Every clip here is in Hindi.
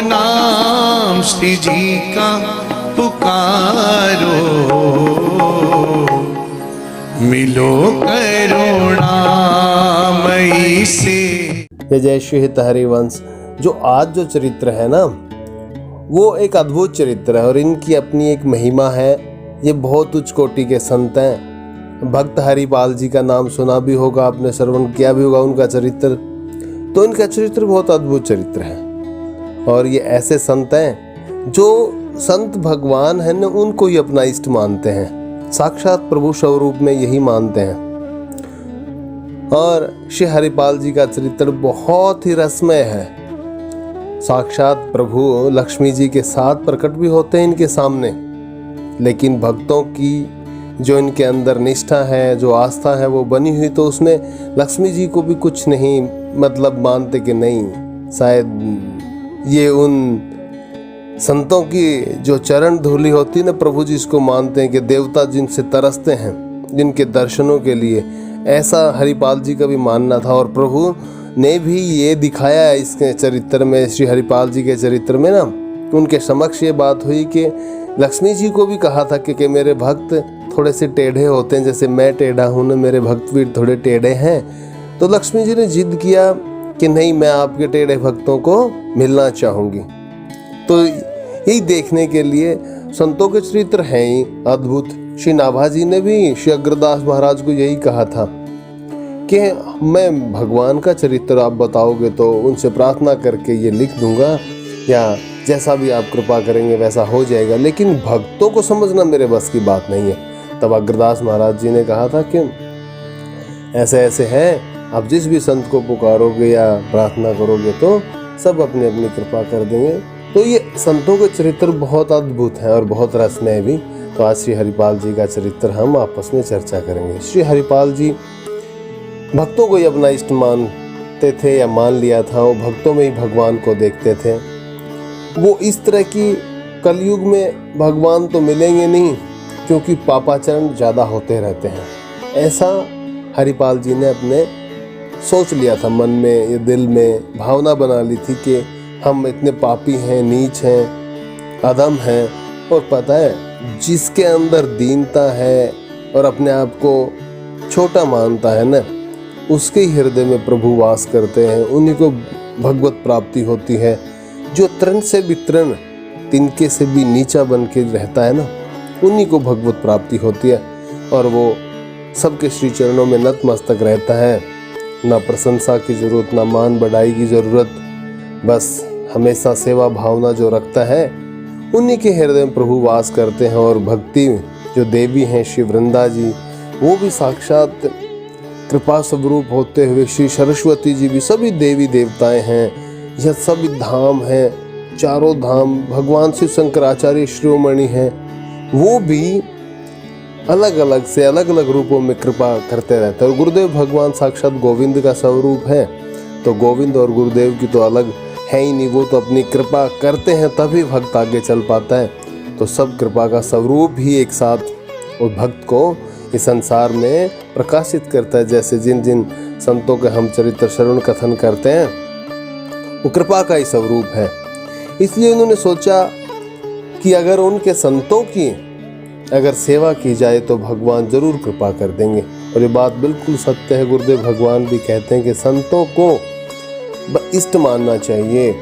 नाम श्री जी का पुकारो, मिलो करुणामयी से। जय श्री हित हरिवंश। जो आज जो चरित्र है ना, वो एक अद्भुत चरित्र है और इनकी अपनी एक महिमा है। ये बहुत उच्च कोटि के संत हैं। भक्त हरिपाल जी का नाम सुना भी होगा आपने, श्रवण किया भी होगा उनका चरित्र। तो इनका चरित्र बहुत अद्भुत चरित्र है और ये ऐसे संत हैं जो संत भगवान है ना, उनको ही अपना इष्ट मानते हैं, साक्षात प्रभु स्वरूप में यही मानते हैं। और श्री हरिपाल जी का चरित्र बहुत ही रसमय है। साक्षात प्रभु लक्ष्मी जी के साथ प्रकट भी होते हैं इनके सामने, लेकिन भक्तों की जो इनके अंदर निष्ठा है, जो आस्था है वो बनी हुई, तो उसमें लक्ष्मी जी को भी कुछ नहीं मतलब मानते कि नहीं, शायद ये उन संतों की जो चरण धूलि होती है ना, प्रभु जी इसको मानते हैं कि देवता जिनसे तरसते हैं, जिनके दर्शनों के लिए, ऐसा हरिपाल जी का भी मानना था। और प्रभु ने भी ये दिखाया है इसके चरित्र में, श्री हरिपाल जी के चरित्र में ना, उनके समक्ष ये बात हुई कि लक्ष्मी जी को भी कहा था कि मेरे भक्त थोड़े से टेढ़े होते हैं, जैसे मैं टेढ़ा हूँ ना, मेरे भक्त भी थोड़े टेढ़े हैं। तो लक्ष्मी जी ने जिद किया कि नहीं, मैं आपके टेढ़े भक्तों को मिलना चाहूँगी। तो यही देखने के लिए संतों के चरित्र हैं ही अद्भुत। श्री नाभा जी ने भी श्री अग्रदास महाराज को यही कहा था कि मैं भगवान का चरित्र आप बताओगे तो उनसे प्रार्थना करके ये लिख दूंगा, या जैसा भी आप कृपा करेंगे वैसा हो जाएगा, लेकिन भक्तों को समझना मेरे बस की बात नहीं है। तब अग्रदास महाराज जी ने कहा था कि ऐसे ऐसे है, आप जिस भी संत को पुकारोगे या प्रार्थना करोगे तो सब अपनी अपनी कृपा कर देंगे। तो ये संतों के चरित्र बहुत अद्भुत है और बहुत रसमय भी। तो आज श्री हरिपाल जी का चरित्र हम आपस में चर्चा करेंगे। श्री हरिपाल जी भक्तों को ही अपना इष्ट मानते थे या मान लिया था, वो भक्तों में ही भगवान को देखते थे। वो इस तरह की कलयुग में भगवान तो मिलेंगे नहीं, क्योंकि पापाचरण ज़्यादा होते रहते हैं, ऐसा हरिपाल जी ने अपने सोच लिया था मन में, ये दिल में भावना बना ली थी कि हम इतने पापी हैं, नीच हैं, अधम हैं। और पता है, जिसके अंदर दीनता है और अपने आप को छोटा मानता है ना, उसके हृदय में प्रभु वास करते हैं, उन्हीं को भगवत प्राप्ति होती है। जो तृण से भी तृण, तिनके से भी नीचा बन के रहता है ना, उन्हीं को भगवत प्राप्ति होती है। और वो सबके श्री चरणों में नतमस्तक रहता है, ना प्रशंसा की जरूरत, ना मान बढ़ाई की जरूरत, बस हमेशा सेवा भावना जो रखता है, उन्हीं के हृदय में प्रभु वास करते हैं। और भक्ति जो देवी हैं श्री वृंदा जी, वो भी साक्षात कृपा स्वरूप होते हुए श्री सरस्वती जी भी सभी देवी देवताएं हैं। यह सभी धाम हैं, चारों धाम। भगवान शिव शंकराचार्य शिरोमणि हैं, वो भी अलग अलग से अलग अलग रूपों में कृपा करते रहते हैं। और गुरुदेव भगवान साक्षात गोविंद का स्वरूप है, तो गोविंद और गुरुदेव की तो अलग है ही नहीं, वो तो अपनी कृपा करते हैं तभी भक्त आगे चल पाता है। तो सब कृपा का स्वरूप ही एक साथ उस भक्त को इस संसार में प्रकाशित करता है। जैसे जिन जिन संतों के हम चरित्र श्रवण कथन करते हैं, वो कृपा का ही स्वरूप है। इसलिए उन्होंने सोचा कि अगर उनके संतों की अगर सेवा की जाए तो भगवान जरूर कृपा कर देंगे। और ये बात बिल्कुल सत्य है। गुरुदेव भगवान भी कहते हैं कि संतों को इष्ट मानना चाहिए,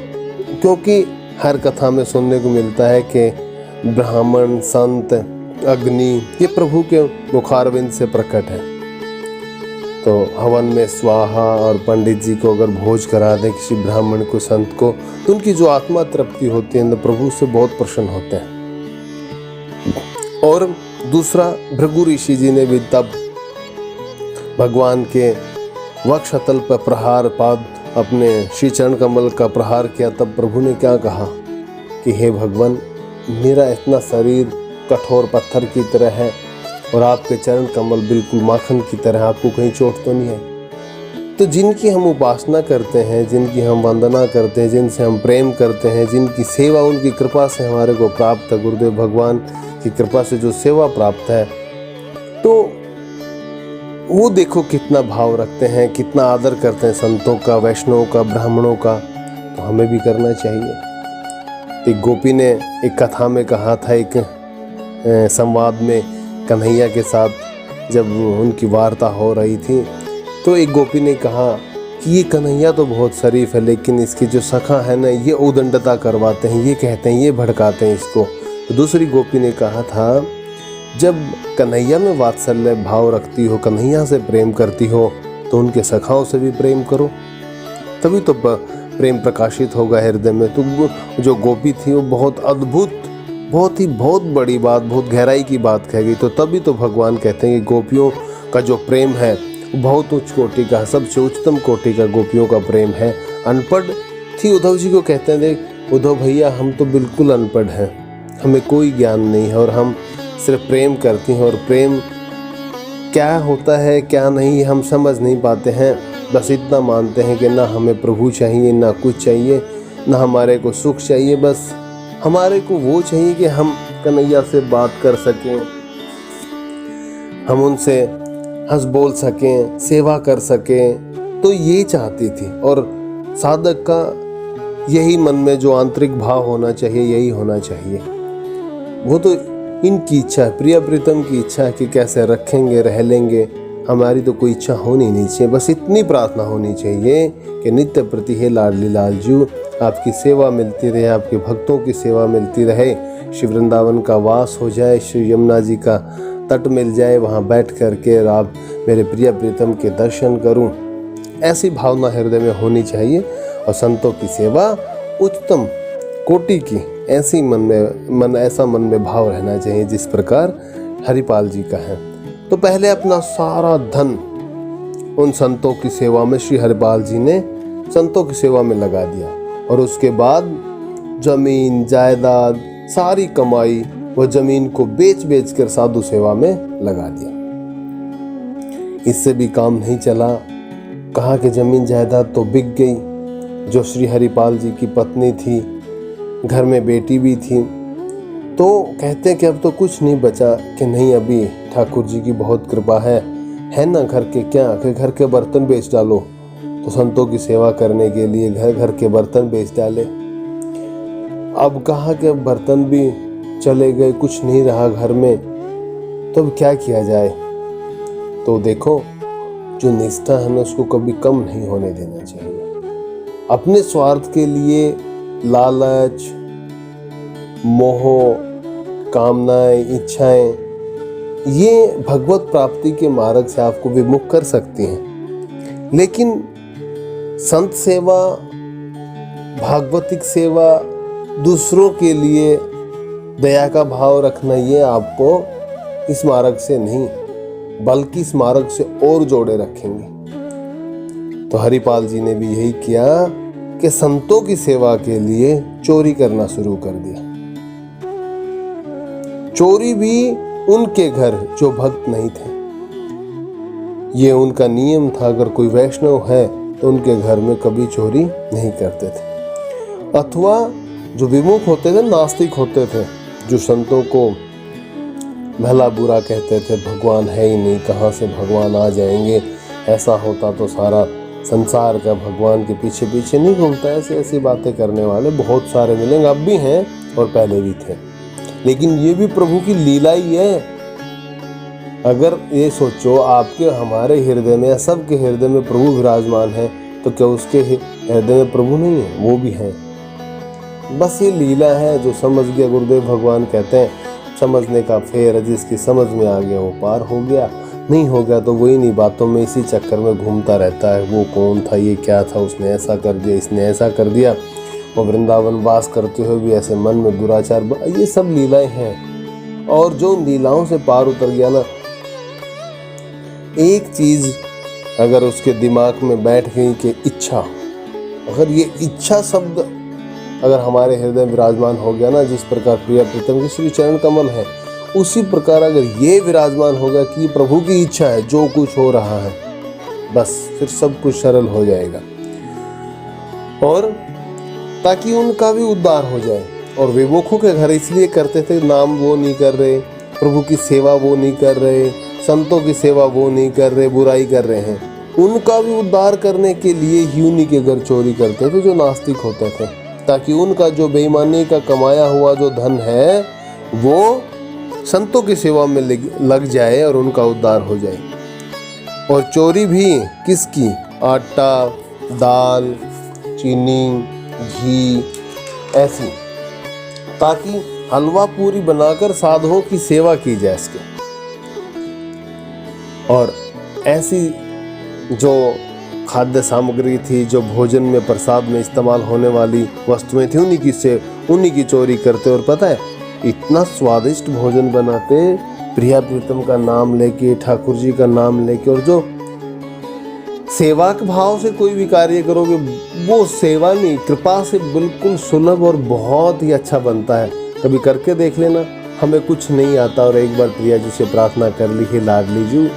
क्योंकि हर कथा में सुनने को मिलता है कि ब्राह्मण, संत, अग्नि, ये प्रभु के मुखारविंद से प्रकट है। तो हवन में स्वाहा और पंडित जी को अगर भोज करा दे किसी ब्राह्मण को, संत को, तो उनकी जो आत्मा तृप्ति होती है, प्रभु से बहुत प्रसन्न होते हैं। और दूसरा, भृगु ऋषि जी ने भी तब भगवान के वक्षतल पर प्रहार, पाद अपने श्री चरण कमल का प्रहार किया। तब प्रभु ने क्या कहा कि हे भगवान, मेरा इतना शरीर कठोर पत्थर की तरह है और आपके चरण कमल बिल्कुल माखन की तरह, आपको कहीं चोट तो नहीं है। तो जिनकी हम उपासना करते हैं, जिनकी हम वंदना करते हैं, जिनसे हम प्रेम करते हैं, जिनकी सेवा उनकी कृपा से हमारे को प्राप्त है, गुरुदेव भगवान की कृपा से जो सेवा प्राप्त है, तो वो देखो कितना भाव रखते हैं, कितना आदर करते हैं संतों का, वैष्णवों का, ब्राह्मणों का। तो हमें भी करना चाहिए। एक गोपी ने एक कथा में कहा था, एक संवाद में कन्हैया के साथ जब उनकी वार्ता हो रही थी, तो एक गोपी ने कहा कि ये कन्हैया तो बहुत शरीफ है, लेकिन इसके जो सखा है ना, ये उदंडता करवाते हैं, ये कहते हैं, ये भड़काते हैं इसको। तो दूसरी गोपी ने कहा था, जब कन्हैया में वात्सल्य भाव रखती हो, कन्हैया से प्रेम करती हो, तो उनके सखाओं से भी प्रेम करो, तभी तो प्रेम प्रकाशित होगा हृदय में। तो जो गोपी थी वो बहुत अद्भुत, बहुत बड़ी बात, बहुत गहराई की बात कह गई। तो तभी तो भगवान कहते हैं कि गोपियों का जो प्रेम है बहुत उच्च कोटि का, सबसे उच्चतम कोटि का गोपियों का प्रेम है। अनपढ़ थी उद्धव जी को कहते हैं, देख उद्धव भैया, हम तो बिल्कुल अनपढ़ हैं, हमें कोई ज्ञान नहीं है और हम सिर्फ प्रेम करती हैं, और प्रेम क्या होता है क्या नहीं हम समझ नहीं पाते हैं। बस इतना मानते हैं कि ना हमें प्रभु चाहिए, ना कुछ चाहिए, ना हमारे को सुख चाहिए, बस हमारे को वो चाहिए कि हम कन्हैया से बात कर सकें, हम उनसे हंस बोल सकें, सेवा कर सकें। तो ये चाहती थी, और साधक का यही मन में जो आंतरिक भाव होना चाहिए, यही होना चाहिए। वो तो इनकी इच्छा है, प्रिय प्रीतम की इच्छा है कि कैसे रखेंगे, रह लेंगे। हमारी तो कोई इच्छा होनी नहीं चाहिए, बस इतनी प्रार्थना होनी चाहिए कि नित्य प्रति हे लाडली लालजू, आपकी सेवा मिलती रहे, आपके भक्तों की सेवा मिलती रहे, श्री वृंदावन का वास हो जाए, श्री यमुना जी का तट मिल जाए, वहाँ बैठ करके आप मेरे प्रिय प्रीतम के दर्शन करूं। ऐसी भावना हृदय में होनी चाहिए, और संतों की सेवा उच्चतम कोटि की, ऐसा मन में भाव रहना चाहिए जिस प्रकार हरिपाल जी का है। तो पहले अपना सारा धन उन संतों की सेवा में, श्री हरिपाल जी ने संतों की सेवा में लगा दिया, और उसके बाद जमीन जायदाद सारी कमाई वो जमीन को बेच कर साधु सेवा में लगा दिया। इससे भी काम नहीं चला, कहा कि जमीन जायदाद तो बिक गई। जो श्री हरिपाल जी की पत्नी थी, घर में बेटी भी थी, तो कहते हैं कि अब तो कुछ नहीं बचा, कि नहीं अभी ठाकुर जी की बहुत कृपा है ना, घर के क्या कि घर के बर्तन बेच डालो। तो संतों की सेवा करने के लिए घर के बर्तन बेच डाले। अब कहा कि अब बर्तन भी चले गए, कुछ नहीं रहा घर में, तो अब क्या किया जाए। तो देखो, जो निष्ठा है ना, उसको कभी कम नहीं होने देना चाहिए। अपने स्वार्थ के लिए लालच, मोह, कामनाएं, इच्छाएं, ये भगवत प्राप्ति के मार्ग से आपको विमुख कर सकती हैं। लेकिन संत सेवा, भागवतिक सेवा, दूसरों के लिए दया का भाव रखना, ये आपको इस मार्ग से नहीं बल्कि इस मार्ग से और जोड़े रखेंगे। तो हरिपाल जी ने भी यही किया कि संतों की सेवा के लिए चोरी करना शुरू कर दिया। चोरी भी उनके घर जो भक्त नहीं थे, ये उनका नियम था। अगर कोई वैष्णव है तो उनके घर में कभी चोरी नहीं करते थे। अथवा जो विमुख होते थे, नास्तिक होते थे, जो संतों को भला बुरा कहते थे, भगवान है ही नहीं, कहाँ से भगवान आ जाएंगे, ऐसा होता तो सारा संसार का भगवान के पीछे पीछे नहीं घूमता। ऐसी बातें करने वाले बहुत सारे मिलेंगे, अब भी हैं और पहले भी थे। लेकिन ये भी प्रभु की लीला ही है। अगर ये सोचो, आपके हमारे हृदय में, सबके हृदय में प्रभु विराजमान है, तो क्या उसके हृदय में प्रभु नहीं है? वो भी है। बस ये लीला है। जो समझ गया, गुरुदेव भगवान कहते हैं, समझने का फेर है, जिसकी समझ में आ गया वो पार हो गया, नहीं हो गया तो वही नहीं बातों में, इसी चक्कर में घूमता रहता है। वो कौन था, ये क्या था, उसने ऐसा कर दिया, इसने ऐसा कर दिया। और वृंदावन वास करते हुए भी ऐसे मन में दुराचार, ये सब लीलाएं हैं। और जो लीलाओं से पार उतर गया ना, एक चीज अगर उसके दिमाग में बैठ गई कि इच्छा, अगर ये इच्छा शब्द अगर हमारे हृदय में विराजमान हो गया ना, जिस प्रकार प्रिय प्रीतम के श्री चरण कमल है, उसी प्रकार अगर ये विराजमान होगा कि प्रभु की इच्छा है, जो कुछ हो रहा है, बस फिर सब कुछ सरल हो जाएगा। और ताकि उनका भी उद्धार हो जाए। और विमुखों के घर इसलिए करते थे, नाम वो नहीं कर रहे, प्रभु की सेवा वो नहीं कर रहे, संतों की सेवा वो नहीं कर रहे, बुराई कर रहे हैं। उनका भी उद्धार करने के लिए ही उन्हीं के घर चोरी करते थे जो नास्तिक होते थे। ताकि उनका जो बेईमानी का कमाया हुआ जो धन है वो संतों की सेवा में लग जाए और उनका उद्धार हो जाए। और चोरी भी किसकी? आटा, दाल, चीनी, घी, ऐसी, ताकि हलवा पूरी बनाकर साधुओं की सेवा की जाए इसके। और ऐसी जो खाद्य सामग्री थी, जो भोजन में प्रसाद में इस्तेमाल होने वाली वस्तुएं थी, उन्हीं की चोरी करते। और पता है, इतना स्वादिष्ट भोजन बनाते, प्रिया प्रीतम का नाम लेके, ठाकुर जी का नाम लेके। और जो सेवा के भाव से कोई भी कार्य करोगे, वो सेवा नहीं, कृपा से बिल्कुल सुलभ और बहुत ही अच्छा बनता है। कभी करके देख लेना। हमें कुछ नहीं आता और एक बार प्रिया जी से प्रार्थना कर ली, हे लाडली जी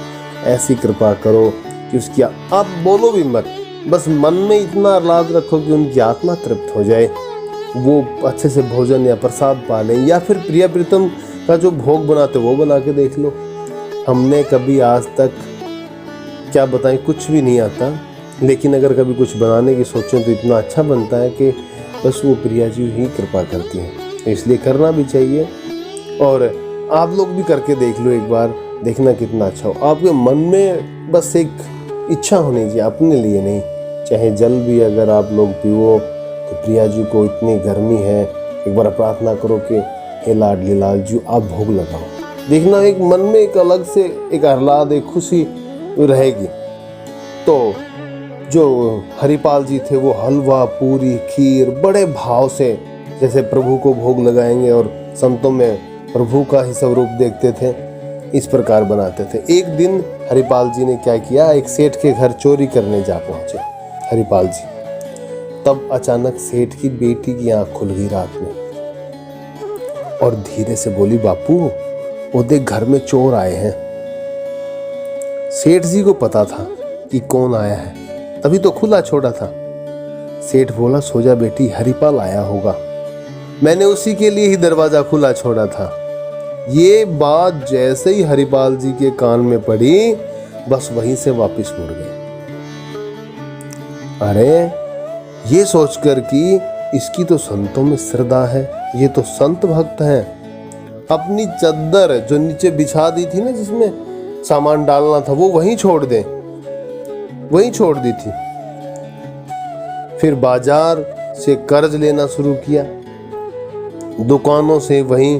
ऐसी कृपा करो कि उसकी, आप बोलो भी मत, बस मन में इतना आह्लाद रखो कि उनकी आत्मा तृप्त हो जाए, वो अच्छे से भोजन या प्रसाद पा लें। या फिर प्रिया प्रीतम का जो भोग बनाते वो बना के देख लो। हमने कभी आज तक क्या बताएं, कुछ भी नहीं आता, लेकिन अगर कभी कुछ बनाने की सोचें तो इतना अच्छा बनता है कि बस वो प्रिया जी ही कृपा करती हैं। इसलिए करना भी चाहिए। और आप लोग भी करके देख लो एक बार, देखना कितना अच्छा हो। आपके मन में बस एक इच्छा होनी चाहिए, अपने लिए नहीं। चाहे जल भी अगर आप लोग पियो तो प्रिया जी को, इतनी गर्मी है, एक बार प्रार्थना करो कि हे लाडली लाल जी आप भोग लगाओ। देखना एक मन में एक अलग से एक आह्लाद, एक खुशी रहेगी। तो जो हरिपाल जी थे वो हलवा, पूरी, खीर बड़े भाव से जैसे प्रभु को भोग लगाएंगे और संतों में प्रभु का ही स्वरूप देखते थे, इस प्रकार बनाते थे। एक दिन हरिपाल जी ने क्या किया, एक सेठ के घर चोरी करने जा पहुंचे हरिपाल जी। तब अचानक सेठ की बेटी की आंख खुल गई रात में और धीरे से बोली, बापू वो देख घर में चोर आए हैं। सेठ जी को पता था कि कौन आया है, तभी तो खुला छोड़ा था। सेठ बोला, सो जा बेटी, हरिपाल आया होगा, मैंने उसी के लिए ही दरवाजा खुला छोड़ा था। ये बात जैसे ही हरिपाल जी के कान में पड़ी, बस वहीं से वापस मुड़ गए। अरे ये सोचकर कि इसकी तो संतों में श्रद्धा है, ये तो संत भक्त हैं, अपनी चद्दर जो नीचे बिछा दी थी ना, जिसमें सामान डालना था, वो वहीं छोड़ दे, वहीं छोड़ दी थी। फिर बाजार से कर्ज लेना शुरू किया, दुकानों से वहीं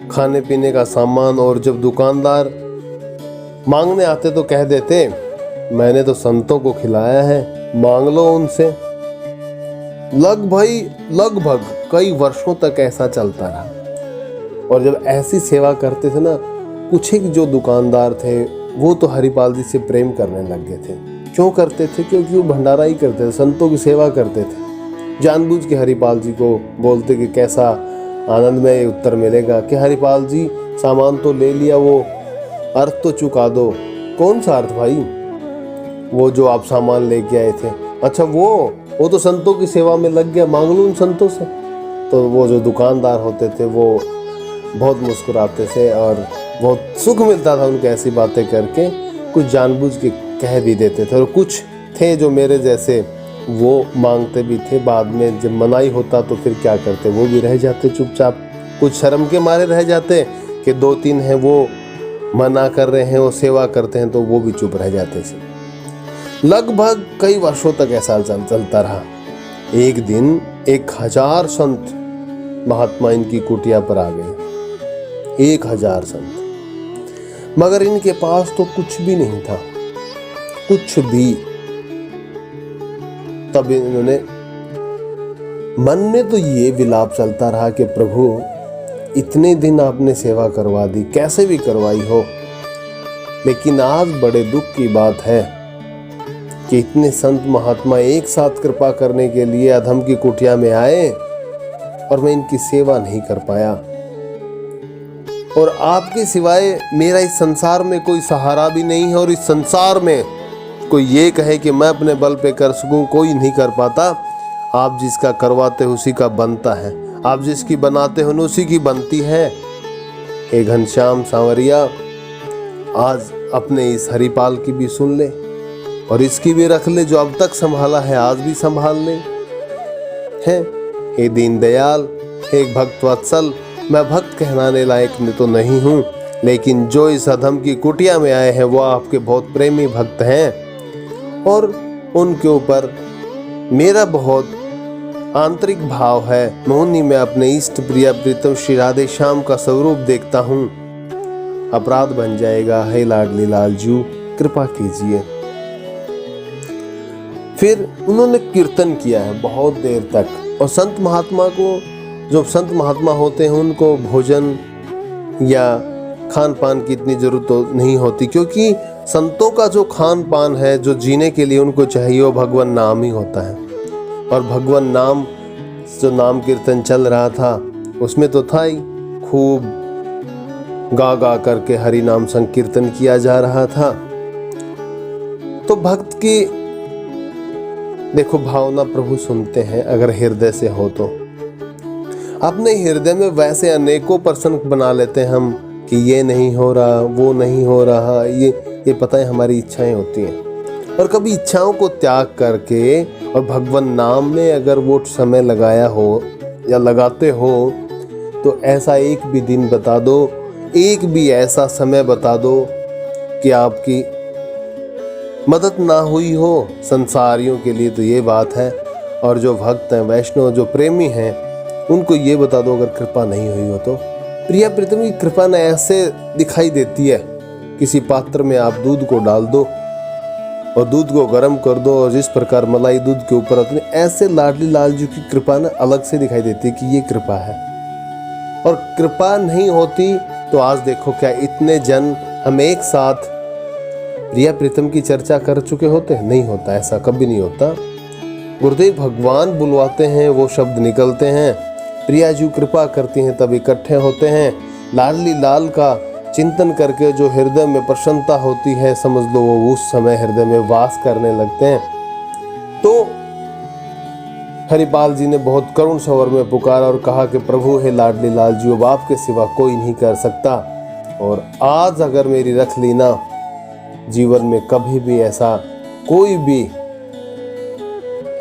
खाने पीने का सामान। और जब दुकानदार मांगने आते तो कह देते, मैंने तो संतों को खिलाया है, मांग लो उनसे। लगभग कई वर्षों तक ऐसा चलता रहा। और जब ऐसी सेवा करते थे ना, कुछ एक जो दुकानदार थे वो तो हरिपाल जी से प्रेम करने लग गए थे। क्यों करते थे? क्योंकि वो भंडारा ही करते थे, संतों की सेवा करते थे। जानबूझ के हरिपाल जी को बोलते कि कैसा आनंदमय उत्तर मिलेगा कि हरिपाल जी सामान तो ले लिया, वो अर्थ तो चुका दो। कौन सा अर्थ भाई? वो जो आप सामान लेके आए थे। अच्छा वो तो संतों की सेवा में लग गया, मांग लो उन संतों से। तो वो जो दुकानदार होते थे वो बहुत मुस्कुराते थे और बहुत सुख मिलता था उनको ऐसी बातें करके। कुछ जानबूझ के कह भी देते थे और कुछ थे जो मेरे जैसे, वो मांगते भी थे। बाद में जब मनाई होता तो फिर क्या करते, वो भी रह जाते चुपचाप, कुछ शर्म के मारे रह जाते कि 2-3 हैं वो मना कर रहे हैं, वो सेवा करते हैं, तो वो भी चुप रह जाते थे। लगभग कई वर्षों तक ऐसा चलता रहा। एक दिन 1000 संत महात्मा इनकी कुटिया पर आ गए, 1000 संत। मगर इनके पास तो कुछ भी नहीं था, कुछ भी। तब इन्होंने मन में तो ये विलाप चलता रहा कि प्रभु इतने दिन आपने सेवा करवा दी, कैसे भी करवाई हो, लेकिन आज बड़े दुख की बात है कि इतने संत महात्मा एक साथ कृपा करने के लिए अधम की कुटिया में आए और मैं इनकी सेवा नहीं कर पाया। और आपके सिवाय मेरा इस संसार में कोई सहारा भी नहीं है, और इस संसार में कोई ये कहे कि मैं अपने बल पे कर सकूं, कोई नहीं कर पाता। आप जिसका करवाते हो उसी का बनता है, आप जिसकी बनाते हो ना उसी की बनती है। हे घनश्याम सांवरिया, आज अपने इस हरिपाल की भी सुन ले और इसकी भी रख ले, जो अब तक संभाला है आज भी संभाल ले। है हे दीनदयाल, हे भक्त वत्सल, मैं भक्त कहलाने लायक तो नहीं हूँ, लेकिन जो इस अधम की कुटिया में आए हैं वो आपके बहुत प्रेमी भक्त हैं और उनके ऊपर मेरा बहुत आंतरिक भाव है। मैं उन्हीं में अपने इष्ट प्रिय प्रीतम श्री राधे श्याम का स्वरूप देखता हूँ। अपराध बन जाएगा, हे लाडली लालजू कृपा कीजिए। फिर उन्होंने कीर्तन किया है बहुत देर तक। और संत महात्मा को, जो संत महात्मा होते हैं, उनको भोजन या खान पान की इतनी जरूरत तो नहीं होती, क्योंकि संतों का जो खान पान है, जो जीने के लिए उनको चाहिए, वो भगवान नाम ही होता है। और भगवान नाम, जो नाम कीर्तन चल रहा था उसमें तो था ही, खूब गा गा करके हरि नाम संकीर्तन किया जा रहा था। तो भक्त की देखो भावना प्रभु सुनते हैं अगर हृदय से हो तो। अपने हृदय में वैसे अनेकों प्रश्न बना लेते हैं हम कि ये नहीं हो रहा, वो नहीं हो रहा, ये पता है हमारी इच्छाएं होती हैं। और कभी इच्छाओं को त्याग करके और भगवान नाम में अगर वो समय लगाया हो या लगाते हो, तो ऐसा एक भी दिन बता दो, एक भी ऐसा समय बता दो कि आपकी मदद ना हुई हो। संसारियों के लिए तो ये बात है, और जो भक्त हैं, वैष्णव जो प्रेमी हैं, उनको ये बता दो अगर कृपा नहीं हुई हो तो। प्रिय प्रीतम की कृपा न ऐसे दिखाई देती है, किसी पात्र में आप दूध को डाल दो और दूध को गर्म कर दो, और जिस प्रकार मलाई दूध के ऊपर होती है, ऐसे लाडली लालजू की कृपा न अलग से दिखाई देती है कि ये कृपा है। और कृपा नहीं होती तो आज देखो क्या इतने जन हम एक साथ प्रिय प्रीतम की चर्चा कर चुके होते हैं। नहीं होता, ऐसा कभी नहीं होता। गुरुदेव भगवान बुलवाते हैं, वो शब्द निकलते हैं, प्रियाजू कृपा करती हैं, तब इकट्ठे होते हैं। लाडली लाल का चिंतन करके जो हृदय में प्रसन्नता होती है, समझ लो वो उस समय हृदय में वास करने लगते हैं। तो हरिपाल जी ने बहुत करुण स्वर में पुकारा और कहा कि प्रभु हे लाडली लाल जी, अब आपके सिवा कोई नहीं कर सकता। और आज अगर मेरी रख ली ना, जीवन में कभी भी ऐसा कोई भी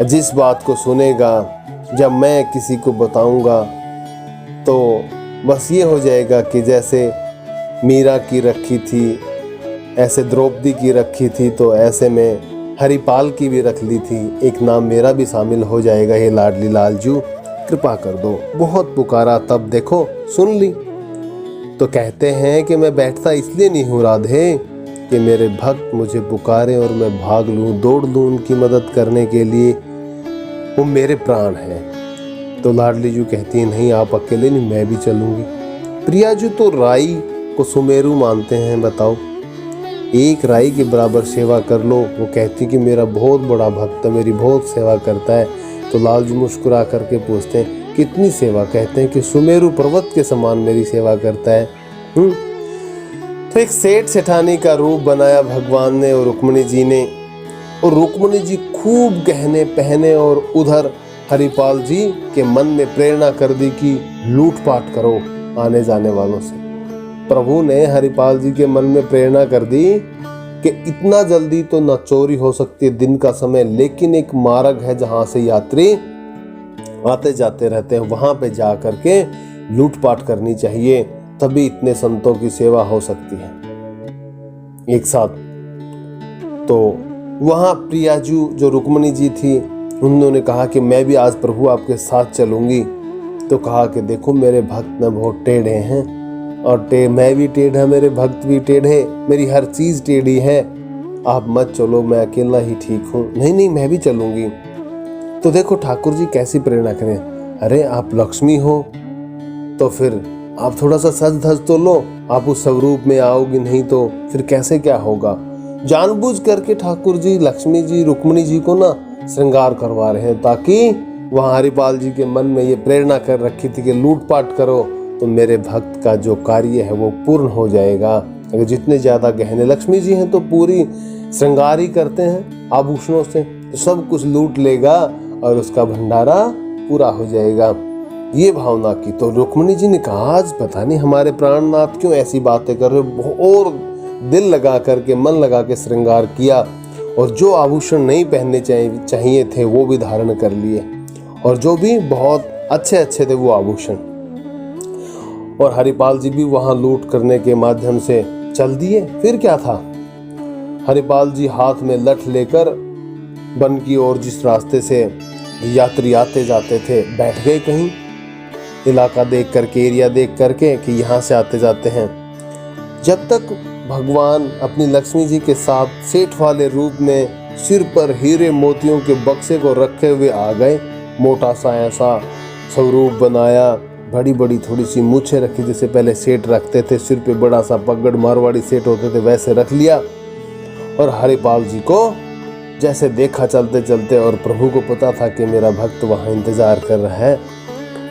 जिस बात को सुनेगा, जब मैं किसी को बताऊंगा, तो बस ये हो जाएगा कि जैसे मीरा की रखी थी, ऐसे द्रौपदी की रखी थी, तो ऐसे में हरिपाल की भी रख ली थी, एक नाम मेरा भी शामिल हो जाएगा। हे लाडली लालजू कृपा कर दो। बहुत पुकारा, तब देखो सुन ली। तो कहते हैं कि मैं बैठता इसलिए नहीं हूँ राधे कि मेरे भक्त मुझे पुकारे और मैं भाग लूँ, दौड़ लूँ उनकी मदद करने के लिए, वो मेरे प्राण हैं। तो लाडली जू कहती है नहीं आप अकेले नहीं, मैं भी चलूँगी। प्रियाजू तो राई को सुमेरु मानते हैं, बताओ एक राई के बराबर सेवा कर लो। वो कहती कि मेरा बहुत बड़ा भक्त है, मेरी बहुत सेवा करता है। तो लालजू मुस्कुरा करके पूछते हैं कितनी सेवा? कहते हैं कि सुमेरु पर्वत के समान मेरी सेवा करता है। तो एक सेठ सेठानी का रूप बनाया भगवान ने और रुक्मिणी जी ने, और रुक्मिणी जी खूब गहने पहने और उधर हरिपाल जी के मन में प्रेरणा कर दी कि लूटपाट करो आने जाने वालों से। प्रभु ने हरिपाल जी के मन में प्रेरणा कर दी कि इतना जल्दी तो न चोरी हो सकती है दिन का समय, लेकिन एक मार्ग है जहां से यात्री आते जाते रहते हैं, वहां पे जा करके लूटपाट करनी चाहिए, तभी इतने संतों की सेवा हो सकती है एक साथ। तो वहां प्रियाजू जो रुक्मिणी जी थी, उन्होंने कहा कि मैं भी आज प्रभु आपके साथ चलूंगी। तो कहा कि देखो मेरे भक्त न बहुत टेढ़े हैं, और मैं भी टेढ़ा, मेरे भक्त भी टेढ़े, मेरी हर चीज टेढ़ी है, आप मत चलो, मैं अकेला ही ठीक हूँ। नहीं नहीं मैं भी चलूंगी। तो देखो ठाकुर जी कैसी प्रेरणा करें, अरे आप लक्ष्मी हो तो फिर आप थोड़ा सा सज धज तो लो, आप उस स्वरूप में आओगी, नहीं तो फिर कैसे क्या होगा। जानबूझ करके ठाकुर जी लक्ष्मी जी रुक्मिणी जी को ना श्रृंगार करवा रहे हैं, ताकि वहाँ हरिपाल जी के मन में ये प्रेरणा कर रखी थी कि लूटपाट करो तो मेरे भक्त का जो कार्य है वो पूर्ण हो जाएगा। अगर जितने ज़्यादा गहने, लक्ष्मी जी हैं तो पूरी श्रृंगार ही करते हैं आभूषणों से, तो सब कुछ लूट लेगा और उसका भंडारा पूरा हो जाएगा, ये भावना की। तो रुक्मिणी जी ने कहा आज पता नहीं हमारे प्राणनाथ क्यों ऐसी बातें कर रहे, और दिल लगा करके मन लगा के श्रृंगार किया, और जो आभूषण नहीं पहनने चाहिए थे वो भी धारण कर लिए, और जो भी बहुत अच्छे अच्छे थे वो आभूषण। और हरिपाल जी भी वहां लूट करने के माध्यम से चल दिए। फिर क्या था, हरिपाल जी हाथ में लठ लेकर वन की ओर जिस रास्ते से यात्री आते जाते थे बैठ गए कहीं, इलाका देख करके, एरिया देख करके कि यहाँ से आते जाते हैं। जब तक भगवान अपनी लक्ष्मी जी के साथ सेठ वाले रूप में सिर पर हीरे मोतियों के बक्से को रखे हुए आ गए, मोटा सा ऐसा स्वरूप बनाया, बड़ी बड़ी थोड़ी सी मूछें रखी जैसे पहले सेठ रखते थे, सिर पे बड़ा सा पगड़ मारवाड़ी सेठ होते थे वैसे रख लिया। और हरिपाल जी को जैसे देखा चलते चलते, और प्रभु को पता था कि मेरा भक्त वहाँ इंतजार कर रहा है,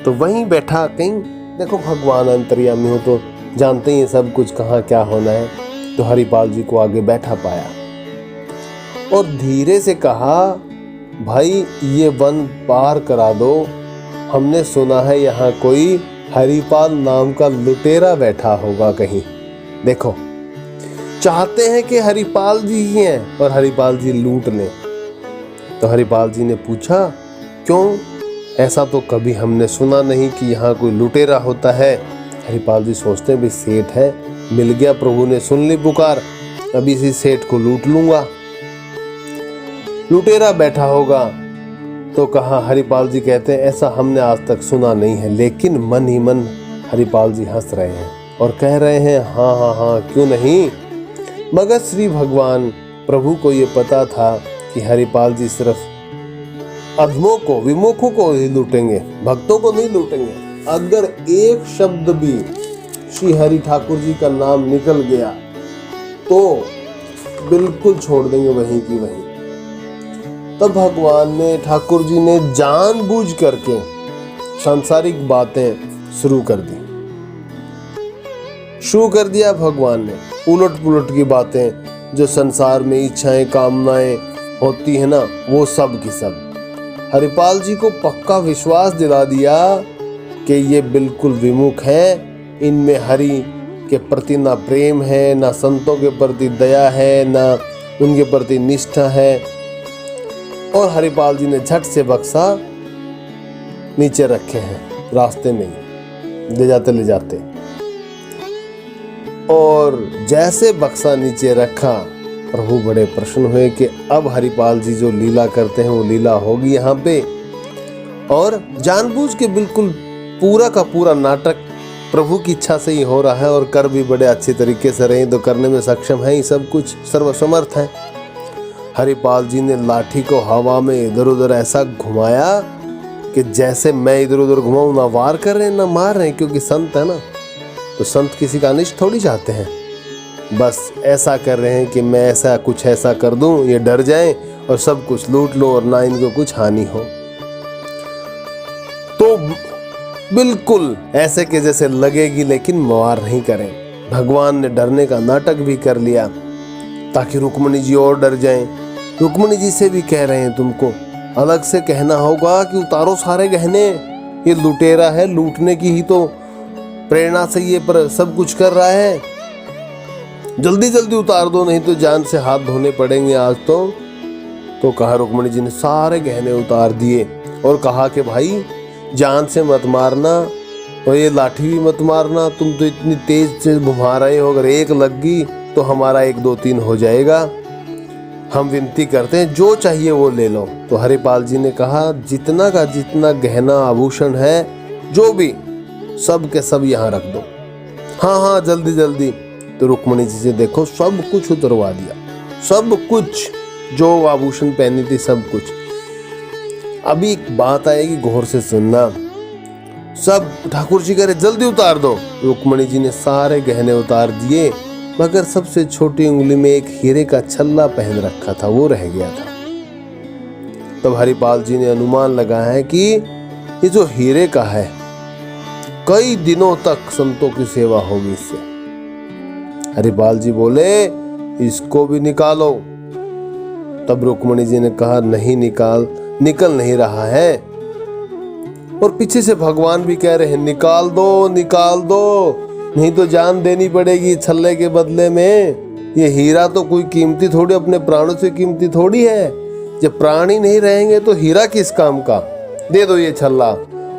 तो वहीं बैठा कहीं। देखो भगवान अंतर्यामी हो तो जानते ही सब कुछ कहाँ क्या होना है। तो हरिपाल जी को आगे बैठा पाया और धीरे से कहा, भाई ये वन पार करा दो, हमने सुना है यहाँ कोई हरिपाल नाम का लुटेरा बैठा होगा कहीं। देखो चाहते हैं कि हरिपाल जी ही हैं और हरिपाल जी लूट लें। तो हरिपाल जी ने पूछा, क्यों, ऐसा तो कभी हमने सुना नहीं कि यहाँ कोई लुटेरा होता है। हरिपाल जी सोचते हैं भी सेठ है, मिल गया, प्रभु ने सुन ली पुकार, अभी इसी सेठ को लूट लूंगा, लुटेरा बैठा होगा। तो कहा, हरिपाल जी कहते हैं ऐसा हमने आज तक सुना नहीं है। लेकिन मन ही मन हरिपाल जी हंस रहे हैं और कह रहे हैं, हाँ हाँ हाँ क्यों नहीं। मगर श्री भगवान प्रभु को ये पता था कि हरिपाल जी सिर्फ अधमों को, विमुखों को ही लूटेंगे, भक्तों को नहीं लूटेंगे। अगर एक शब्द भी श्री हरि ठाकुर जी का नाम निकल गया तो बिल्कुल छोड़ देंगे वहीं की वहीं। तब भगवान ने, ठाकुर जी ने जानबूझ करके सांसारिक बातें शुरू कर दी, शुरू कर दिया भगवान ने, उलट पुलट की बातें, जो संसार में इच्छाएं कामनाएं होती है ना, वो सब की सब। हरिपाल जी को पक्का विश्वास दिला दिया कि ये बिल्कुल विमुख है, इनमें हरि के प्रति ना प्रेम है, ना संतों के प्रति दया है, ना उनके प्रति निष्ठा है। और हरिपाल जी ने झट से बक्सा नीचे रखे हैं, रास्ते में ले जाते ले जाते। और जैसे बक्सा नीचे रखा, प्रभु बड़े प्रसन्न हुए कि अब हरिपाल जी जो लीला करते हैं वो लीला होगी यहाँ पे। और जानबूझ के बिल्कुल पूरा का पूरा नाटक प्रभु की इच्छा से ही हो रहा है, और कर भी बड़े अच्छे तरीके से रहे, तो करने में सक्षम है ही, सब कुछ सर्वसमर्थ है। हरिपाल जी ने लाठी को हवा में इधर उधर ऐसा घुमाया कि जैसे मैं इधर उधर घुमाऊं, ना वार कर रहे हैं ना मार रहे हैं, क्योंकि संत है ना, तो संत किसी का अनिष्ट थोड़ी चाहते हैं, बस ऐसा कर रहे हैं कि मैं ऐसा कुछ ऐसा कर दूं ये डर जाएं और सब कुछ लूट लो और ना इनको कुछ हानि हो। तो बिल्कुल ऐसे के जैसे लगेगी, लेकिन मार नहीं करें। भगवान ने डरने का नाटक भी कर लिया ताकि रुक्मणी जी और डर जाएं। रुक्मणी जी से भी कह रहे हैं, तुमको अलग से कहना होगा कि उतारो सारे गहने, ये लुटेरा है, लूटने की ही तो प्रेरणा से ये पर सब कुछ कर रहा है, जल्दी जल्दी उतार दो, नहीं तो जान से हाथ धोने पड़ेंगे आज तो कहा, रुक्मणी जी ने सारे गहने उतार दिए और कहा कि भाई जान से मत मारना और ये लाठी भी मत मारना, तुम तो इतनी तेज से घुमा रहे हो, अगर एक लग गई तो हमारा 1 2 3 हो जाएगा, हम विनती करते हैं जो चाहिए वो ले लो। तो हरिपाल जी ने कहा, जितना का जितना गहना आभूषण है जो भी, सब के सब यहाँ रख दो, हाँ हाँ जल्दी जल्दी। तो रुक्मणी जी से देखो सब कुछ उतरवा दिया, सब कुछ जो आभूषण पहनी थी सब कुछ। अभी एक बात आएगी, गौर से सुनना, सब ठाकुर जी कह रहे जल्दी उतार दो। रुक्मणी जी ने सारे गहने उतार दिए, मगर सबसे छोटी उंगली में एक हीरे का छल्ला पहन रखा था, वो रह गया था। तब हरिपाल जी ने अनुमान लगाया है कि ये जो हीरे का है, कई दिनों तक संतों की सेवा होगी इससे। हरिपाल जी बोले, इसको भी निकालो। तब रुक्मणी जी ने कहा, नहीं निकल नहीं रहा है। और पीछे से भगवान भी कह रहे हैं, निकाल दो, नहीं तो जान देनी पड़ेगी छल्ले के बदले में। ये हीरा तो कोई कीमती थोड़ी, अपने प्राणों से कीमती थोड़ी है, जब प्राण ही नहीं रहेंगे तो हीरा किस काम का, दे दो ये छल्ला।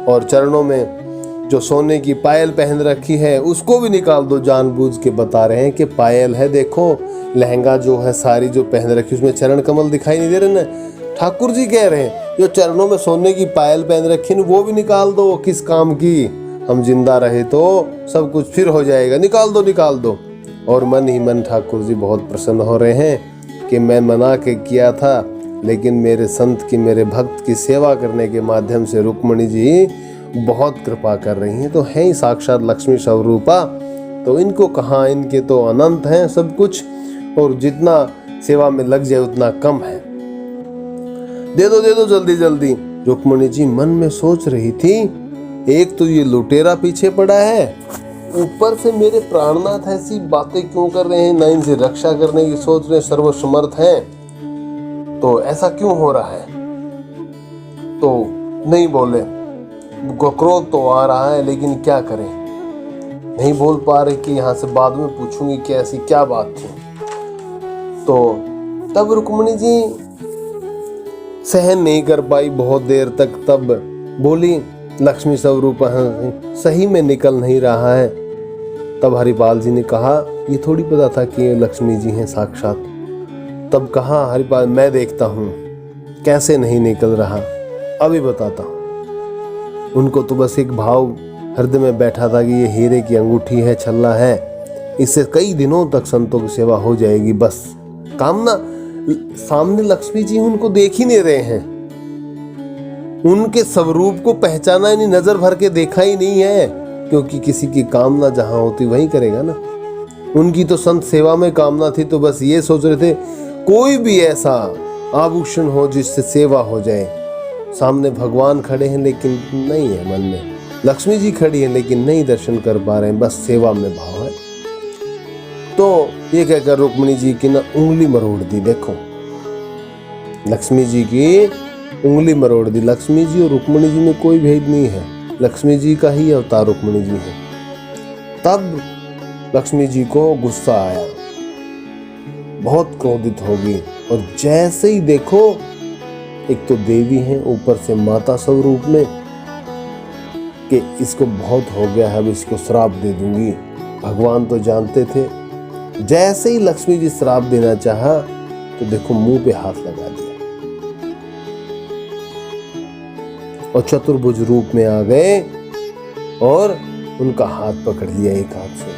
और चरणों में जो सोने की पायल पहन रखी है उसको भी निकाल दो। जानबूझ के बता रहे हैं कि पायल है, देखो लहंगा जो है, साड़ी जो पहन रखी उसमें चरण कमल दिखाई नहीं दे रहे ना। ठाकुर जी कह रहे हैं जो चरणों में सोने की पायल पहन रखी है वो भी निकाल दो। किस काम की? हम जिंदा रहे तो सब कुछ फिर हो जाएगा, निकाल दो निकाल दो। और मन ही मन ठाकुर जी बहुत प्रसन्न हो रहे हैं कि मैं मना के किया था, लेकिन मेरे संत की, मेरे भक्त की सेवा करने के माध्यम से रुक्मणी जी बहुत कृपा कर रही हैं। तो हैं ही साक्षात लक्ष्मी स्वरूपा, तो इनको कहाँ, इनके तो अनंत हैं सब कुछ, और जितना सेवा में लग जाए उतना कम है। दे दो जल्दी जल्दी। रुक्मणी जी मन में सोच रही थी, एक तो ये लुटेरा पीछे पड़ा है, ऊपर से मेरे प्राणनाथ ऐसी बातें क्यों कर रहे हैं, ना इनसे रक्षा करने की सोच रहे, सर्वसमर्थ हैं, तो ऐसा क्यों हो रहा है? तो नहीं बोले, क्रोध तो आ रहा है लेकिन क्या करें, नहीं बोल पा रहे कि यहाँ से बाद में पूछूंगी कि ऐसी क्या बात थी। तो तब रुक्मणी जी सहन नहीं कर पाई बहुत देर तक, तब बोली लक्ष्मी स्वरूप सही में निकल नहीं रहा है। तब हरिपाल जी ने कहा ये थोड़ी पता था कि ये लक्ष्मी जी हैं साक्षात। तब कहा हरिपाल मैं देखता हूँ कैसे नहीं निकल रहा, अभी बताता हूँ। उनको तो बस एक भाव हृदय में बैठा था कि ये हीरे की अंगूठी है, छल्ला है, इससे कई दिनों तक संतों की सेवा हो जाएगी। बस कामना, सामने लक्ष्मी जी उनको देख ही नहीं रहे हैं, उनके स्वरूप को पहचाना ही नहीं, नजर भर के देखा ही नहीं है, क्योंकि किसी की कामना जहां होती वहीं करेगा ना। उनकी तो संत सेवा में कामना थी, तो बस ये सोच रहे थे कोई भी ऐसा आभूषण हो जिससे सेवा हो जाए। सामने भगवान खड़े हैं लेकिन नहीं है मन में, लक्ष्मी जी खड़ी है लेकिन नहीं दर्शन कर पा रहे हैं, बस सेवा में भाव है। तो ये कहकर रुक्मणी जी की ना उंगली मरोड़ दी। देखो लक्ष्मी जी की उंगली मरोड़ दी। लक्ष्मी जी और रुक्मणी जी में कोई भेद नहीं है, लक्ष्मी जी का ही अवतार रुक्मणी जी है। तब लक्ष्मी जी को गुस्सा आया, बहुत क्रोधित हो गई, और जैसे ही देखो एक तो देवी हैं, ऊपर से माता स्वरूप में, कि इसको बहुत हो गया है, अब इसको श्राप दे दूंगी। भगवान तो जानते थे, जैसे ही लक्ष्मी जी श्राप देना चाहा तो देखो मुंह पे हाथ लगा दिया और चतुर्भुज रूप में आ गए और उनका हाथ पकड़ लिया एक हाथ से,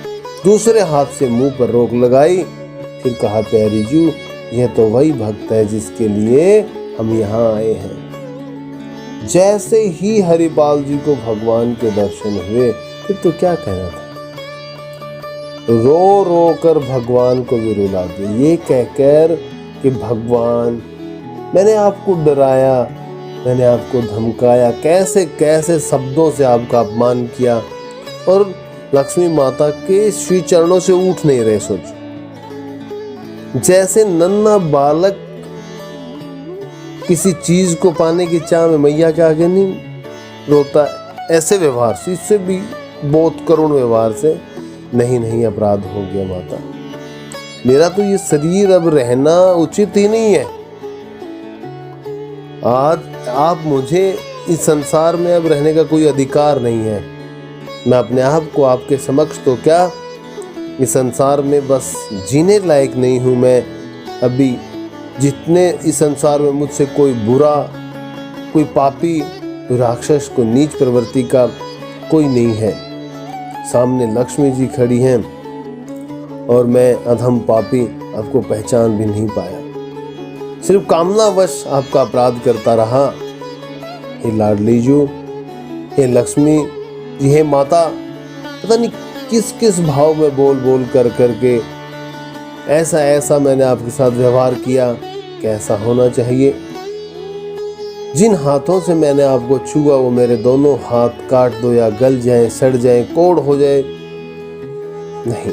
दूसरे हाथ से मुंह पर रोक लगाई, फिर कहा प्यारी जू यह तो वही भक्त है जिसके लिए हम यहाँ आए हैं। जैसे ही हरिपाल जी को भगवान के दर्शन हुए, फिर तो क्या कहना था, रो रो कर भगवान को भी रुला दिया, ये कहकर कि भगवान मैंने आपको डराया, मैंने आपको धमकाया, कैसे कैसे शब्दों से आपका अपमान किया, और लक्ष्मी माता के श्री चरणों से उठ नहीं रहे। सोच जैसे नन्हा बालक किसी चीज को पाने की चाह में मैया के आगे नहीं रोता, ऐसे व्यवहार से, इससे भी बहुत करुण व्यवहार से, नहीं नहीं अपराध हो गया माता, मेरा तो ये शरीर अब रहना उचित ही नहीं है, आज आप मुझे इस संसार में अब रहने का कोई अधिकार नहीं है, मैं अपने आप को आपके समक्ष तो क्या इस संसार में बस जीने लायक नहीं हूँ मैं अभी। जितने इस संसार में मुझसे कोई बुरा, कोई पापी, कोई राक्षस, कोई नीच प्रवृत्ति का कोई नहीं है। सामने लक्ष्मी जी खड़ी हैं और मैं अधम पापी आपको पहचान भी नहीं पाया, सिर्फ कामनावश आपका अपराध करता रहा। हे लाडली जू, हे लक्ष्मी जी, हे माता, पता नहीं किस किस भाव में बोल बोल कर करके ऐसा ऐसा मैंने आपके साथ व्यवहार किया, कैसा होना चाहिए। जिन हाथों से मैंने आपको छुआ वो मेरे दोनों हाथ काट दो या गल जाएं, सड़ जाएं, कोड़ हो जाए। नहीं,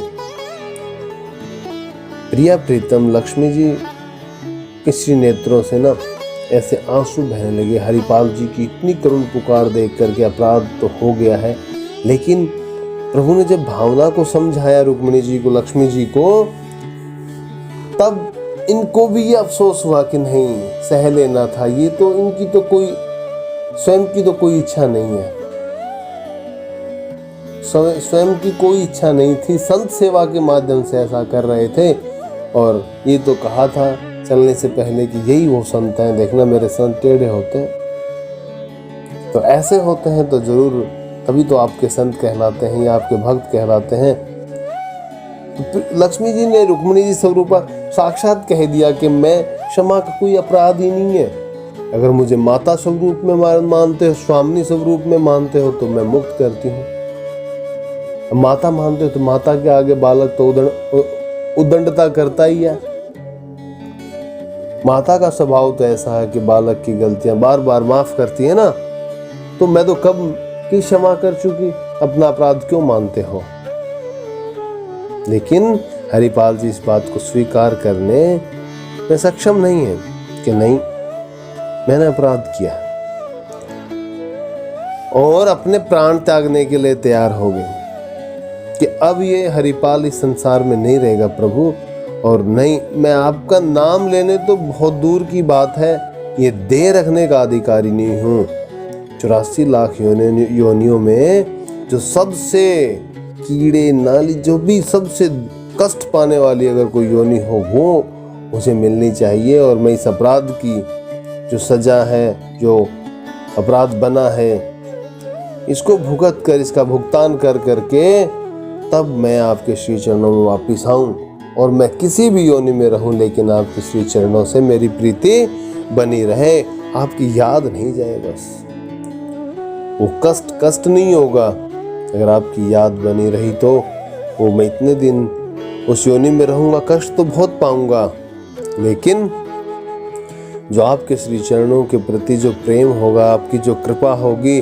प्रिया प्रीतम लक्ष्मी जी किसी नेत्रों से ना ऐसे आंसू बहने लगे। हरिपाल जी की इतनी करुण पुकार देख करके अपराध तो हो गया है, लेकिन प्रभु ने जब भावना को समझाया रुक्मिणी जी को, लक्ष्मी जी को, तब इनको भी ये अफसोस हुआ कि नहीं, सह लेना था, ये तो इनकी तो कोई स्वयं की तो कोई इच्छा नहीं है, स्वयं की कोई इच्छा नहीं थी, संत सेवा के माध्यम से ऐसा कर रहे थे। और ये तो कहा था चलने से पहले कि यही वो संत हैं, देखना मेरे संत टेढ़े होते हैं। तो ऐसे होते हैं तो जरूर, तभी तो आपके संत कहलाते हैं या आपके भक्त कहलाते हैं। तो लक्ष्मी जी ने रुक्मिणी जी स्वरूपा साक्षात कह दिया कि मैं क्षमा का कोई अपराध ही नहीं है। अगर मुझे माता स्वरूप में मानते हो, स्वामिनी स्वरूप में मानते हो तो मैं मुक्त करती हूँ। माता मानते हो तो माता के आगे बालक तो उद्दंडता करता ही है। माता का स्वभाव तो ऐसा है कि बालक की गलतियां बार बार माफ करती है ना। तो मैं तो कब की क्षमा कर चुकी, अपना अपराध क्यों मानते हो? लेकिन हरिपाल जी इस बात को स्वीकार करने में सक्षम नहीं है कि नहीं, मैंने अपराध किया, और अपने प्राण त्यागने के लिए तैयार हो गए कि अब ये हरिपाल इस संसार में नहीं रहेगा प्रभु, और नहीं, मैं आपका नाम लेने तो बहुत दूर की बात है, ये देह रखने का अधिकारी नहीं हूँ। 84 लाख योनियों में जो सबसे कीड़े नाली, जो भी सबसे कष्ट पाने वाली अगर कोई योनि हो वो मुझे मिलनी चाहिए, और मैं इस अपराध की जो सजा है, जो अपराध बना है, इसको भुगत कर, इसका भुगतान कर करके तब मैं आपके श्री चरणों में वापिस आऊं, और मैं किसी भी योनि में रहूं लेकिन आपके श्री चरणों से मेरी प्रीति बनी रहे, आपकी याद नहीं जाए। बस वो कष्ट नहीं होगा अगर आपकी याद बनी रही, तो वो मैं इतने दिन उस योनि में रहूंगा, कष्ट तो बहुत पाऊंगा, लेकिन जो आपके श्री चरणों के प्रति जो प्रेम होगा, आपकी जो कृपा होगी,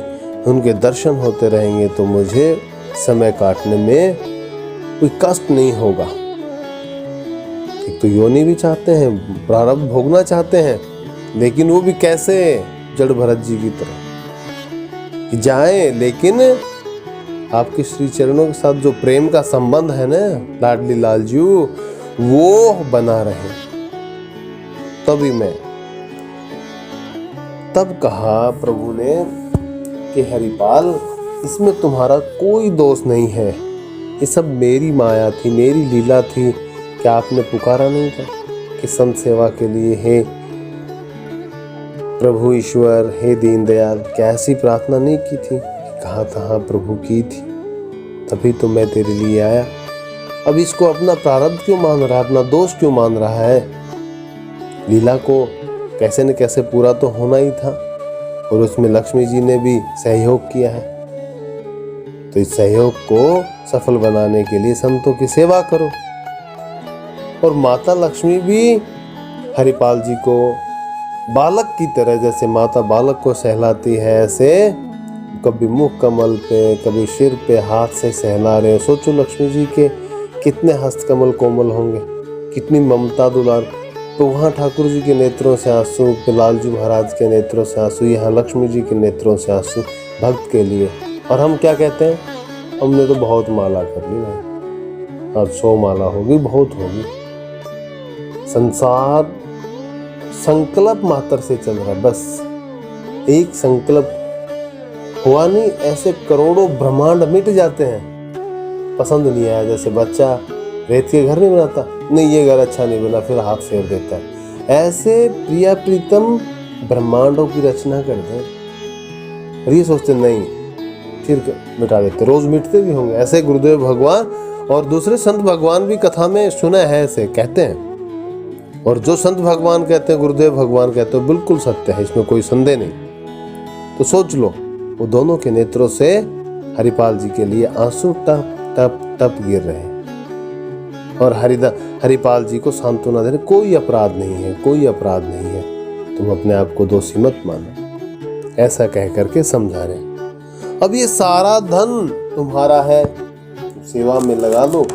उनके दर्शन होते रहेंगे, तो मुझे समय काटने में कोई कष्ट नहीं होगा। एक तो योनि भी चाहते हैं, प्रारब्ध भोगना चाहते हैं, लेकिन वो भी कैसे? जड़ भरत जी की तरह कि जाए, लेकिन आपके श्री चरणों के साथ जो प्रेम का संबंध है ना लाडली लालजू, वो बना रहे। तभी मैं तब कहा प्रभु ने कि हरिपाल, इसमें तुम्हारा कोई दोष नहीं है, ये सब मेरी माया थी, मेरी लीला थी। क्या आपने पुकारा नहीं था कि संत सेवा के लिए, हे प्रभु ईश्वर, हे दीनदयाल, क्या ऐसी प्रार्थना नहीं की थी? कहा था हाँ प्रभु की थी, तभी तो मैं तेरे लिए आया। अब इसको अपना प्रारब्ध क्यों मान रहा है, अपना दोष क्यों मान रहा है? लीला को कैसे न कैसे पूरा तो होना ही था, और उसमें लक्ष्मी जी ने भी सहयोग किया है। तो इस सहयोग को सफल बनाने के लिए संतों की सेवा करो। और माता लक्ष्मी भी हरिपाल जी को बालक की तरह, जैसे माता बालक को सहलाती है, ऐसे कभी मुख कमल पे, कभी सिर पे हाथ से सहला रहे। सोचो लक्ष्मी जी के कितने हस्त कमल कोमल होंगे, कितनी ममता दुलार। तो वहाँ ठाकुर जी के नेत्रों से आंसू, लालजू महाराज के नेत्रों से आंसू, यहाँ लक्ष्मी जी के नेत्रों से आंसू भक्त के लिए। और हम क्या कहते हैं? हमने तो बहुत माला कर ली भाई, आज 100 माला होगी, बहुत होगी। संसार संकल्प मात्र से चल रहा है, बस एक संकल्प हुआ नहीं, ऐसे करोड़ों ब्रह्मांड मिट जाते हैं। पसंद नहीं आया, जैसे बच्चा रेत के घर नहीं बनाता, नहीं ये घर अच्छा नहीं बना, फिर हाथ फेर देता है। ऐसे प्रिया प्रीतम ब्रह्मांडों की रचना कर दे, और ये सोचते नहीं, फिर मिटा देते, रोज मिटते भी होंगे। ऐसे गुरुदेव भगवान और दूसरे संत भगवान भी कथा में सुना है, ऐसे कहते हैं। और जो संत भगवान कहते हैं, गुरुदेव भगवान कहते हैं, बिल्कुल सत्य है, इसमें कोई संदेह नहीं। तो सोच लो, वो दोनों के नेत्रों से हरिपाल जी के लिए आंसू टप टप टप गिर रहे हैं, और हरिपाल जी को सांत्वना दे रहे, कोई अपराध नहीं है, कोई अपराध नहीं है, तुम अपने आप को दोषी मत मानो, ऐसा कह करके समझा रहे। अब ये सारा धन तुम्हारा है, सेवा में लगा दो,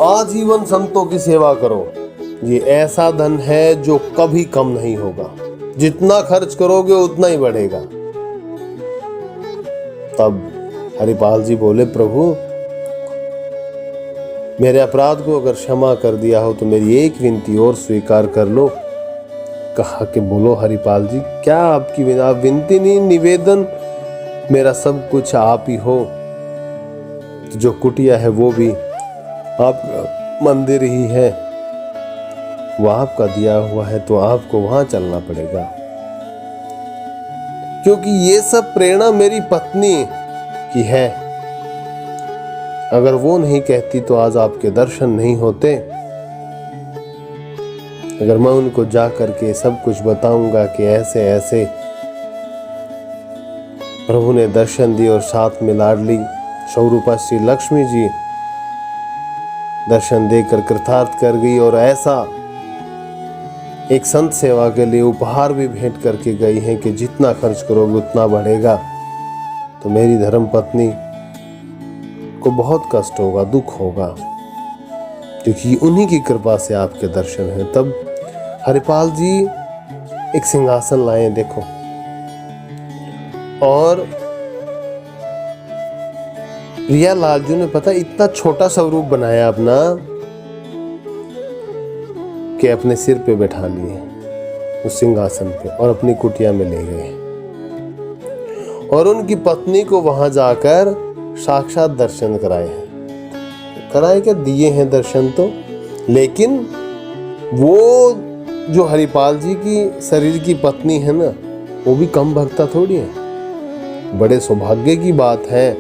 आजीवन संतों की सेवा करो। ये ऐसा धन है जो कभी कम नहीं होगा, जितना खर्च करोगे उतना ही बढ़ेगा। तब हरिपाल जी बोले, प्रभु मेरे अपराध को अगर क्षमा कर दिया हो तो मेरी एक विनती और स्वीकार कर लो। कहा कि बोलो हरिपाल जी, क्या आपकी विनती नहीं, निवेदन मेरा सब कुछ आप ही हो, तो जो कुटिया है वो भी आपका मंदिर ही है, वो आपका दिया हुआ है, तो आपको वहां चलना पड़ेगा। क्योंकि ये सब प्रेरणा मेरी पत्नी की है। अगर वो नहीं कहती तो आज आपके दर्शन नहीं होते। अगर मैं उनको जा करके सब कुछ बताऊंगा कि ऐसे ऐसे प्रभु ने दर्शन दिए और साथ में लाडली स्वरूपा श्री लक्ष्मी जी दर्शन देकर कृतार्थ कर गई, और ऐसा एक संत सेवा के लिए उपहार भी भेंट करके गई हैं कि जितना खर्च करोगे उतना बढ़ेगा, तो मेरी धर्म पत्नी को बहुत कष्ट होगा, दुख होगा, क्योंकि उन्हीं की कृपा से आपके दर्शन हैं। तब हरिपाल जी एक सिंहासन लाए, देखो, और प्रिया लालजू ने पता इतना छोटा स्वरूप बनाया अपना कि अपने सिर पे बैठा लिए उस सिंहासन पे और अपनी कुटिया में ले गए, और उनकी पत्नी को वहां जाकर साक्षात दर्शन कराए हैं। कराए क्या, दिए हैं दर्शन तो, लेकिन वो जो हरिपाल जी की शरीर की पत्नी है ना, वो भी कम भक्ता थोड़ी है। बड़े सौभाग्य की बात है,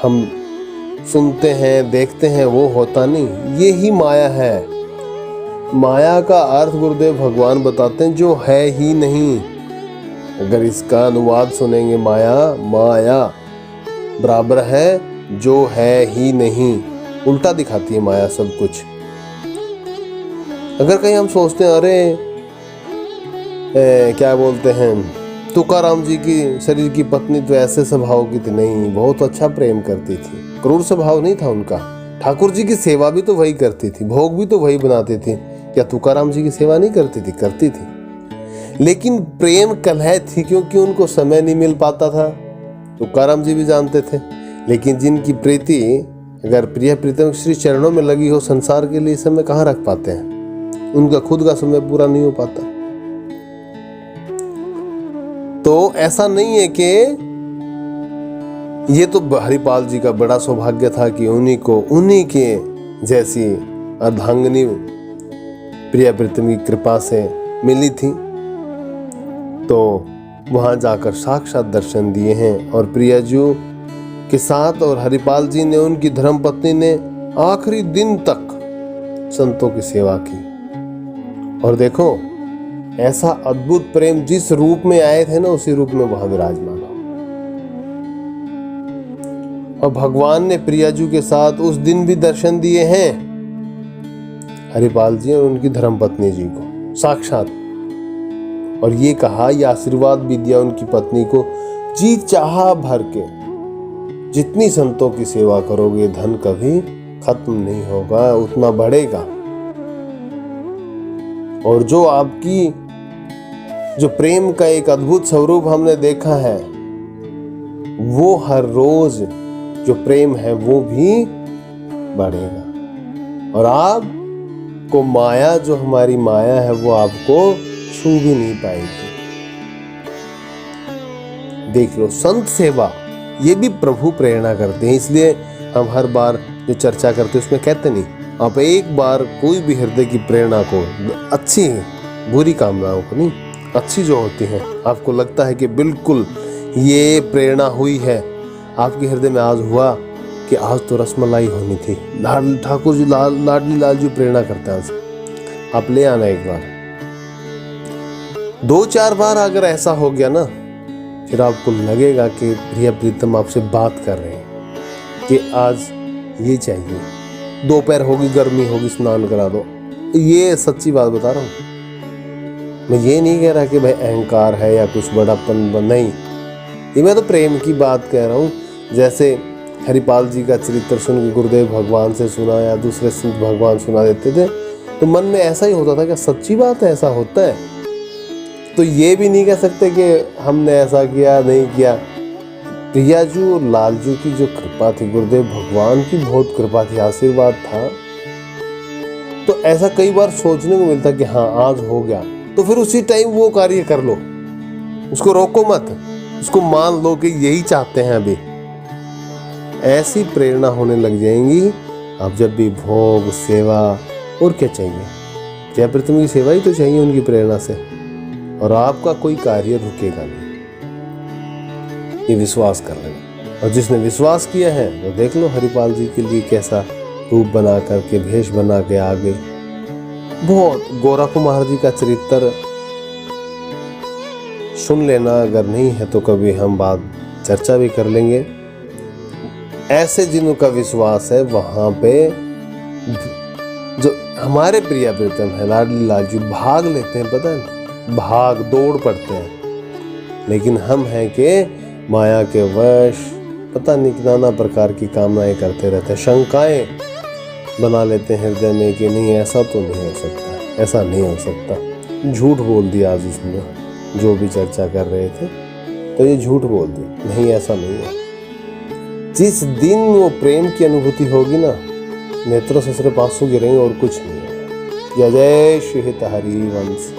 हम सुनते हैं देखते हैं, वो होता नहीं। ये ही माया है। माया का अर्थ गुरुदेव भगवान बताते हैं जो है ही नहीं। अगर इसका अनुवाद सुनेंगे, माया माया बराबर है जो है ही नहीं, उल्टा दिखाती है माया सब कुछ। अगर कहीं हम सोचते हैं अरे क्या बोलते हैं, तुकाराम जी की शरीर की पत्नी तो ऐसे स्वभाव की थी, नहीं, बहुत अच्छा प्रेम करती थी, क्रूर स्वभाव नहीं था उनका। ठाकुर जी की सेवा भी तो वही करती थी, भोग भी तो वही बनाती थी। क्या तुकाराम जी की सेवा नहीं करती थी? करती थी, लेकिन प्रेम कलह थी, क्योंकि उनको समय नहीं मिल पाता था। तुकाराम जी भी जानते थे। लेकिन जिनकी प्रीति अगर प्रिय प्रीतम श्री चरणों में लगी हो, संसार के लिए समय कहाँ रख पाते हैं? उनका खुद का समय पूरा नहीं हो पाता। तो ऐसा नहीं है कि ये तो हरिपाल जी का बड़ा सौभाग्य था कि उन्हीं के जैसी अर्धांगिनी प्रिया प्रीतम की कृपा से मिली थी, तो वहां जाकर साक्षात दर्शन दिए हैं। और प्रियाजू के साथ और हरिपाल जी ने, उनकी धर्मपत्नी ने आखिरी दिन तक संतों की सेवा की। और देखो, ऐसा अद्भुत प्रेम जिस रूप में आए थे ना, उसी रूप में वहां विराजमान हो। और भगवान ने प्रियाजू के साथ उस दिन भी दर्शन दिए हैं, हरिपाल जी और उनकी धर्मपत्नी जी को साक्षात। और ये कहा, ये आशीर्वाद भी दिया उनकी पत्नी को, जी चाहा भर के जितनी संतों की सेवा करोगे, धन कभी खत्म नहीं होगा, उतना बढ़ेगा। और जो आपकी जो प्रेम का एक अद्भुत स्वरूप हमने देखा है, वो हर रोज जो प्रेम है वो भी बढ़ेगा। और आपको माया, जो हमारी माया है, वो आपको छू भी नहीं पाएगी। देख लो, संत सेवा ये भी प्रभु प्रेरणा करते हैं। इसलिए हम हर बार जो चर्चा करते हैं उसमें कहते नहीं, आप एक बार कोई भी हृदय की प्रेरणा को, अच्छी बुरी कामनाओं को नहीं, अच्छी जो होती है, आपको लगता है कि बिल्कुल ये प्रेरणा हुई है, आपके हृदय में आज हुआ कि आज तो रसमलाई होनी थी, ठाकुर जी लाडली लाल जी प्रेरणा करते हैं, आज आप ले आना। एक बार 2-4 बार अगर ऐसा हो गया ना, फिर आपको लगेगा कि प्रिय प्रीतम आपसे बात कर रहे हैं कि आज ये चाहिए, दोपहर होगी, गर्मी होगी, स्नान करा दो। ये सच्ची बात बता रहा हूँ। मैं ये नहीं कह रहा कि भाई अहंकार है या कुछ बड़ापन, नहीं, ये मैं तो प्रेम की बात कह रहा हूँ। जैसे हरिपाल जी का चरित्र सुन के गुरुदेव भगवान से सुना या दूसरे संत भगवान सुना देते थे, तो मन में ऐसा ही होता था कि सच्ची बात है, ऐसा होता है। तो ये भी नहीं कह सकते कि हमने ऐसा किया नहीं किया। प्रियाजू और लालजू की जो कृपा थी, गुरुदेव भगवान की बहुत कृपा थी, आशीर्वाद था। तो ऐसा कई बार सोचने को मिलता कि हाँ आज हो गया, तो फिर उसी टाइम वो कार्य कर लो, उसको रोको मत। उसको मान लो कि यही चाहते हैं अभी। ऐसी प्रेरणा होने लग जाएंगी। अब जब भी भोग सेवा और क्या चाहिए, जय पृथ्वी की सेवा ही तो चाहिए उनकी प्रेरणा से, और आपका कोई कार्य रुकेगा नहीं। ये विश्वास कर लेना। और जिसने विश्वास किया है वो देख लो हरिपाल जी के लिए कैसा रूप बना करके, भेष बना के आ गए। बहुत गौरा कुमार जी का चरित्र सुन लेना, अगर नहीं है तो कभी हम बात चर्चा भी कर लेंगे। ऐसे जिनका विश्वास है वहां पे जो हमारे प्रिय प्रीतम है लाडली लाल जी भाग लेते हैं, पता है, भाग दौड़ पड़ते हैं। लेकिन हम हैं कि माया के वश पता नहीं नाना प्रकार की कामनाएं करते रहते हैं, शंकाएं बना लेते हैं हृदय में कि नहीं ऐसा तो नहीं हो सकता, ऐसा नहीं हो सकता। झूठ बोल दिया आज उसने, जो भी चर्चा कर रहे थे तो ये झूठ बोल दिया, नहीं ऐसा नहीं है। जिस दिन वो प्रेम की अनुभूति होगी ना, नेत्रों से सिर्फ आंसू गिरेंगे और कुछ नहीं है। जय जय श्री हरि वंश।